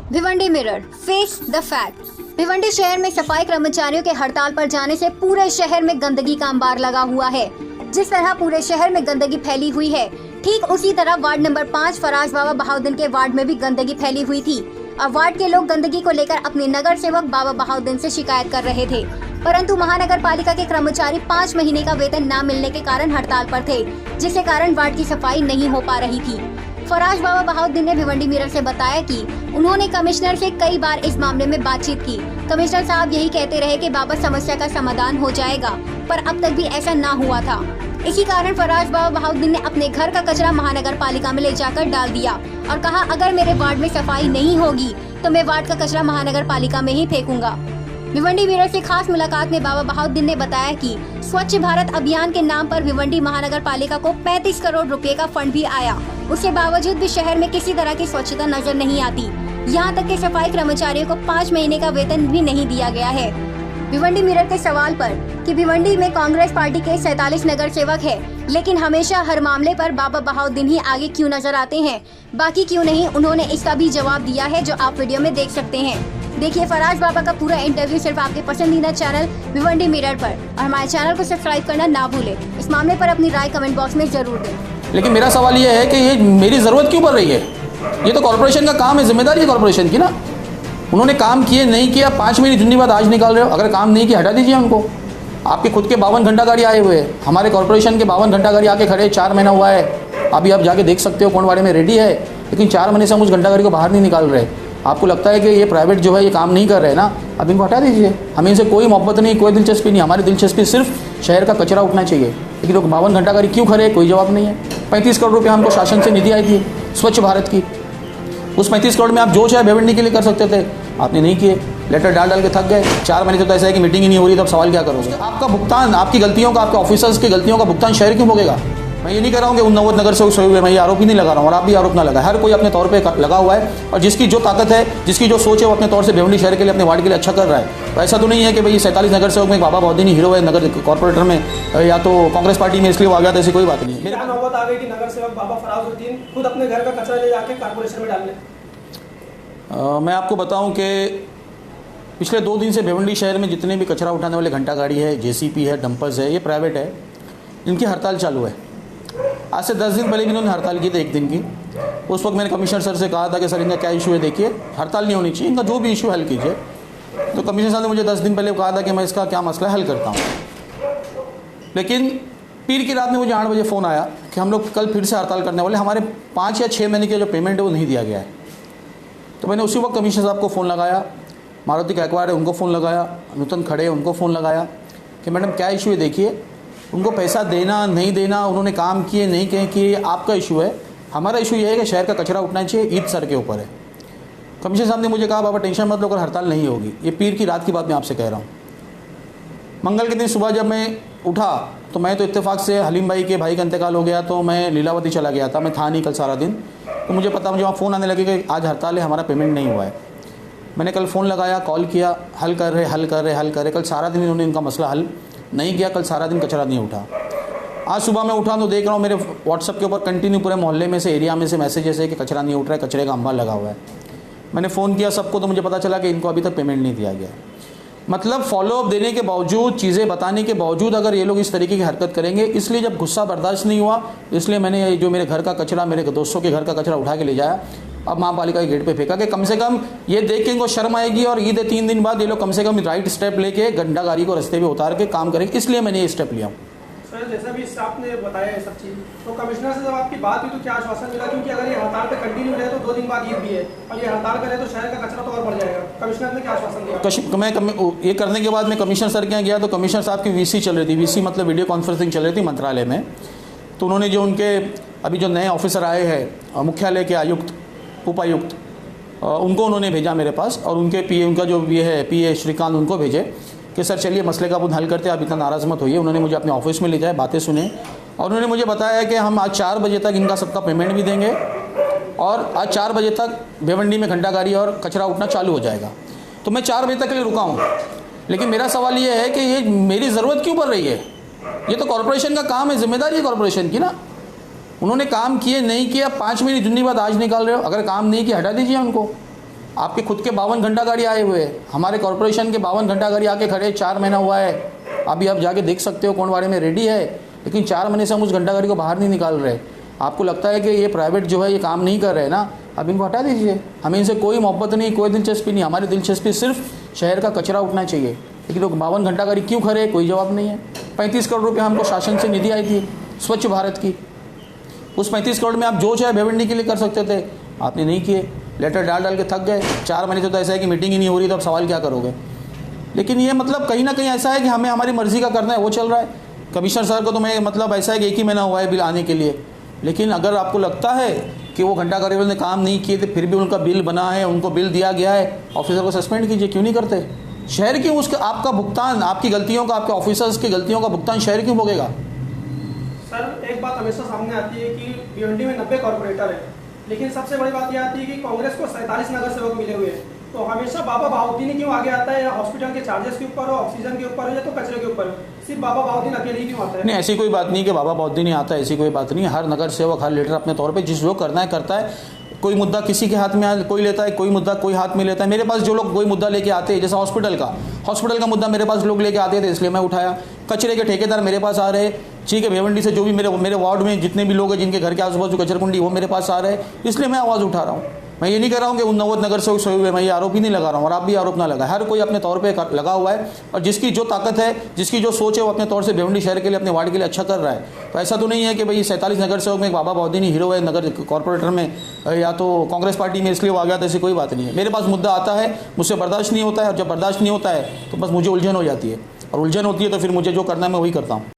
Bhiwandi mirror, face the fact. Bhiwandi शहर में सफाई कर्मचारियों के हड़ताल पर जाने से पूरे शहर में गंदगी का अंबार लगा हुआ है। जिस तरह पूरे शहर में गंदगी फैली हुई है, ठीक उसी तरह वार्ड नंबर 5 फराज बाबा बहाउद्दीन के वार्ड में भी गंदगी फैली हुई थी। अब वार्ड के लोग गंदगी को लेकर अपने नगर सेवक बाबा बहाउद्दीन से शिकायत कर रहे थे, परंतु महानगर पालिका के कर्मचारी 5 महीने का वेतन न मिलने के कारण हड़ताल पर थे, जिसके कारण वार्ड की सफाई नहीं हो पा रही थी। फराज बाबा बहाउद्दीन ने भिवंडी मिरर से बताया कि उन्होंने कमिश्नर से कई बार इस मामले में बातचीत की। कमिश्नर साहब यही कहते रहे कि बाबा समस्या का समाधान हो जाएगा, पर अब तक भी ऐसा ना हुआ था। इसी कारण फराज बाबा बहाउद्दीन ने अपने घर का कचरा महानगर पालिका में ले जाकर डाल दिया और कहा, अगर मेरे वार्ड में सफाई नहीं होगी तो मैं वार्ड का कचरा महानगर पालिका में ही फेंकूंगा। भिवंडी मिरर से खास मुलाकात में बाबा बहाउद्दीन ने बताया कि स्वच्छ भारत अभियान के नाम पर भिवंडी महानगर पालिका को 35 करोड़ रुपए का फंड भी आया। उसके बावजूद भी शहर में किसी तरह की स्वच्छता नजर नहीं आती। यहाँ तक कि सफाई कर्मचारियों को 5 महीने का वेतन भी नहीं दिया गया है। भिवंडी मिरर के सवाल पर कि भिवंडी में कांग्रेस पार्टी के 47 नगर सेवक है, लेकिन हमेशा हर मामले पर बाबा बहाउद्दीन ही आगे क्यों नजर आते हैं, बाकी क्यों नहीं, उन्होंने इसका भी जवाब दिया है, जो आप वीडियो में देख सकते हैं। देखिए फराज बाबा का पूरा इंटरव्यू सिर्फ आपके पसंदीदा चैनल भिवंडी मिरर पर, और हमारे चैनल को सब्सक्राइब करना ना भूले। इस मामले पर अपनी राय कमेंट बॉक्स में जरूर दें। लेकिन मेरा सवाल ये है कि ये मेरी ज़रूरत क्यों पड़ रही है? ये तो कॉर्पोरेशन का काम है, जिम्मेदारी है कॉर्पोरेशन की ना। उन्होंने काम किए नहीं किया, 5 महीने जुन्नी बात आज निकाल रहे हो। अगर काम नहीं किया हटा दीजिए उनको। आपके खुद के 52 घंटा गाड़ी आए हुए हैं, हमारे कॉर्पोरेशन के 52 घंटा गाड़ी आके खड़े 4 महीना हुआ है। अभी आप जाके देख सकते हो कोंडवाड़े में रेडी है, लेकिन 4 महीने से हम उस घंटा गाड़ी को बाहर नहीं निकाल रहे। आपको लगता है कि ये प्राइवेट जो है ये काम नहीं कर रहे हैं ना, अब इनको हटा दीजिए। हमें इनसे कोई मोहब्बत नहीं, कोई दिलचस्पी नहीं। हमारी दिलचस्पी सिर्फ शहर का कचरा उठना चाहिए। लेकिन लोग 52 घंटा गाड़ी क्यों खड़े, कोई जवाब नहीं है। 35 करोड़ रुपये हमको शासन से निधि आई थी स्वच्छ भारत की। उस 35 करोड़ में आप जो चाहे भिवंडी के लिए कर सकते थे, आपने नहीं किए। लेटर डाल के थक गए। 4 महीने तो ऐसा है कि मीटिंग ही नहीं हो रही, तो अब सवाल क्या करोगे? आपका भुगतान, आपकी गलतियों का, आपके ऑफिसर्स की गलतियों का भुगतान शहर क्यों भोगेगा? मैं ये नहीं कह रहा हूँ कि उन 90 नगर से सोए हुए, मैं ये आरोप ही नहीं लगा रहा हूँ और आप भी आरोप ना लगाए। हर कोई अपने तौर पे लगा हुआ है, और जिसकी जो ताकत है, जिसकी जो सोच है, वो अपने तौर से भिवंडी शहर के लिए, अपने वार्ड के लिए अच्छा कर रहा है। तो ऐसा तो नहीं है कि भाई 47 नगर से में बाबा बहाउद्दीन हीरो है नगर कॉर्पोरेटर में, या तो कांग्रेस पार्टी में इसलिए वो आ गया था, ऐसी कोई बात नहीं है। मेरे नौबत आ गई कि नगर सेवक बाबा फराजुद्दीन खुद अपने घर का कचरा ले जाके कॉर्पोरेशन में डालने। मैं आपको बताऊं कि पिछले 2 दिन से भिवंडी शहर में जितने भी कचरा उठाने वाले घंटा गाड़ी है, जेसीपी है, डंपर्स है, ये प्राइवेट है, इनकी हड़ताल चालू है। आज से 10 दिन पहले भी इन्होंने हड़ताल की थी 1 दिन की। उस वक्त मैंने कमिश्नर सर से कहा था कि सर इनका क्या इशू है, देखिए हड़ताल नहीं होनी चाहिए, इनका जो भी इशू हल कीजिए। तो कमिश्नर साहब ने मुझे 10 दिन पहले कहा था कि मैं इसका क्या मसला हल करता हूँ। लेकिन पीर की रात में मुझे 8 बजे फ़ोन आया कि हम लोग कल फिर से हड़ताल करने वाले, हमारे 5 या 6 महीने की जो पेमेंट है वो नहीं दिया गया है। तो मैंने उसी वक्त कमिश्नर साहब को फ़ोन लगाया, मारुति गायकवाड़ है उनको फ़ोन लगाया, नूतन खड़े उनको फ़ोन लगाया कि मैडम क्या इशू है, देखिए उनको पैसा देना नहीं देना, उन्होंने काम किए नहीं किए, आपका इशू है। हमारा इशू ये है कि शहर का कचरा उठना चाहिए, ईद सर के ऊपर है। कमिश्नर साहब ने मुझे कहा, बाबा टेंशन मत लो, अगर हड़ताल नहीं होगी। ये पीर की रात की बात मैं आपसे कह रहा हूँ। मंगल के दिन सुबह जब मैं उठा तो मैं तो इत्तेफाक से हलीम भाई के भाई का इंतकाल हो गया, तो मैं लीलावती चला गया था, मैं था नहीं कल सारा दिन। तो मुझे वहाँ फ़ोन आने लगे कि आज हड़ताल है, हमारा पेमेंट नहीं हुआ है। मैंने कल फ़ोन लगाया, कॉल किया, हल कर रहे। कल सारा दिन इन्होंने इनका मसला हल नहीं किया। कल सारा दिन कचरा नहीं उठा। आज सुबह मैं उठा तो देख रहा हूँ मेरे व्हाट्सअप के ऊपर कंटिन्यू पूरे मोहल्ले में से, एरिया में से मैसेजेस है कि कचरा नहीं उठ रहा है, कचरे का अंबार लगा हुआ है। मैंने फ़ोन किया सबको, तो मुझे पता चला कि इनको अभी तक पेमेंट नहीं दिया गया। मतलब फॉलोअप देने के बावजूद, चीज़ें बताने के बावजूद अगर ये लोग इस तरीके की हरकत करेंगे, इसलिए जब गुस्सा बर्दाश्त नहीं हुआ, इसलिए मैंने जो मेरे घर का कचरा, मेरे दोस्तों के घर का कचरा उठा के ले जाया, अब महापालिका के गेट पे फेंका कि कम से कम ये देख के इनको शर्म आएगी और ईद 3 दिन बाद ये लोग कम से कम राइट स्टेप लेके घंटा गाड़ी को रास्ते पे उतार के काम करेंगे, इसलिए मैंने ये स्टेप लिया। सर जैसा भी आपने बताया ये सब चीज़, तो कमिश्नर से जब आपकी बात हुई तो क्या आश्वासन मिला? क्योंकि अगर ये हड़ताल पे कंटिन्यू रहे तो 2 दिन बाद ईद भी है, और ये हड़ताल करे तो शहर का कचरा तो और बढ़ जाएगा। कमिश्नर ने क्या आश्वासन दिया? ये करने के बाद मैं कमिश्नर सर के यहाँ गया तो कमिश्नर साहब की वीसी चल रही थी, वीसी मतलब वीडियो कॉन्फ्रेंसिंग चल रही थी मंत्रालय में। तो उन्होंने जो उनके अभी जो नए ऑफिसर आए हैं, मुख्यालय के आयुक्त, उपायुक्त, उनको उन्होंने भेजा मेरे पास, और उनके पीए, उनका जो ये है पीए श्रीकांत, उनको भेजे कि सर चलिए मसले का अपन हल करते हैं, आप इतना नाराज़ मत होइए। उन्होंने मुझे अपने ऑफिस में ले जाए, बातें सुने, और उन्होंने मुझे बताया कि हम आज 4 बजे तक इनका सबका पेमेंट भी देंगे, और आज 4 बजे तक भिवंडी में घंटा गाड़ी और कचरा उठना चालू हो जाएगा। तो मैं 4 बजे तक के लिए रुका हूँ। लेकिन मेरा सवाल ये है कि ये मेरी ज़रूरत क्यों पड़ रही है? ये तो कॉर्पोरेशन का काम है, जिम्मेदारी है कॉर्पोरेशन की ना। उन्होंने काम किए नहीं किया, 5 महीने जुन्नी बात आज निकाल रहे हो। अगर काम नहीं किया हटा दीजिए उनको। आपके खुद के 52 घंटा गाड़ी आए हुए हैं, हमारे कॉरपोरेशन के 52 घंटा गाड़ी आके खड़े 4 महीना हुआ है। अभी आप जाके देख सकते हो कोंडवाड़े में रेडी है, लेकिन 4 महीने से हम उस घंटा गाड़ी को बाहर नहीं निकाल रहे। आपको लगता है कि ये प्राइवेट जो है ये काम नहीं कर रहे ना, अब इनको हटा दीजिए। हमें इनसे कोई मोहब्बत नहीं, कोई दिलचस्पी नहीं। हमारी दिलचस्पी सिर्फ शहर का कचरा उठना चाहिए। लेकिन लोग 52 घंटा गाड़ी क्यों खड़े, कोई जवाब नहीं है। 35 करोड़ रुपये हमको शासन से निधि आई थी स्वच्छ भारत की, उस 35 करोड़ में आप जो चाहे भिवंडी के लिए कर सकते थे, आपने नहीं किए। लेटर डाल के थक गए। 4 महीने तो ऐसा है कि मीटिंग ही नहीं हो रही, तो अब सवाल क्या करोगे। लेकिन ये मतलब कहीं ना कहीं ऐसा है कि हमें हमारी मर्ज़ी का करना है, वो चल रहा है। कमिश्नर सर को तो मैं मतलब ऐसा है कि 1 ही महीना हुआ है बिल आने के लिए। लेकिन अगर आपको लगता है कि वो घंटा गाड़ी वाले ने काम नहीं किए थे, फिर भी उनका बिल बना है, उनको बिल दिया गया है, ऑफिसर को सस्पेंड कीजिए। क्यों नहीं करते? शहर क्यों उसका आपका भुगतान, आपकी गलतियों का, आपके ऑफिसर्स की गलतियों का भुगतान शहर क्यों भोगेगा? सर एक बात हमेशा सामने आती है कि भिवंडी में 90 कॉर्पोरेटर है, लेकिन सबसे बड़ी बात यह आती है कि कांग्रेस को 47 नगर सेवक मिले हुए हैं। तो हमेशा बाबा बहाउद्दीन ही क्यों आगे आता है? या हॉस्पिटल के चार्जेस के ऊपर हो, ऑक्सीजन के ऊपर हो, या तो कचरे के ऊपर हो, सिर्फ बाबा बहाउद्दीन अकेले ही क्यों आता है? नहीं, ऐसी कोई बात नहीं कि बाबा बहाउद्दीन ही आता है, ऐसी कोई बात नहीं। हर नगर सेवक, हर लीडर अपने तौर पे जिस जो करना है करता है। कोई मुद्दा किसी के हाथ में कोई लेता है, कोई मुद्दा कोई हाथ में लेता है। मेरे पास जो लोग कोई मुद्दा लेके आते हैं, जैसे हॉस्पिटल का मुद्दा मेरे पास लोग लेके आते थे, इसलिए मैं उठाया। कचरे के ठेकेदार मेरे पास आ रहे, ठीक है, भिवंडी से जो भी मेरे वार्ड में जितने भी लोग हैं जिनके घर के आस पास जो कचरकुंडी, वो मेरे पास आ रहे हैं, इसलिए मैं आवाज़ उठा रहा हूँ। मैं ये नहीं कह रहा हूँ कि उन 90 नगर सेवक सोए हुए, मैं ये आरोप ही नहीं लगा रहा हूँ, और आप भी आरोप ना लगा। हर कोई अपने तौर पे लगा हुआ है, और जिसकी जो ताकत है, जिसकी जो सोच है, वो अपने तौर से भिवंडी शहर के लिए, अपने वार्ड के लिए अच्छा कर रहा है। तो ऐसा तो नहीं है कि भाई 47 नगर सेवक में एक बाबा बहाउद्दीन ही हीरो है नगर कॉर्पोरेटर में, या तो कांग्रेस पार्टी में इसलिए वो आ गया, तो ऐसी कोई बात नहीं है। मेरे पास मुद्दा आता है, मुझसे बर्दाश्त नहीं होता है, और जब बर्दाश्त नहीं होता है तो बस मुझे उलझन हो जाती है, और उलझन होती है तो फिर मुझे जो करना है मैं वही करता हूँ।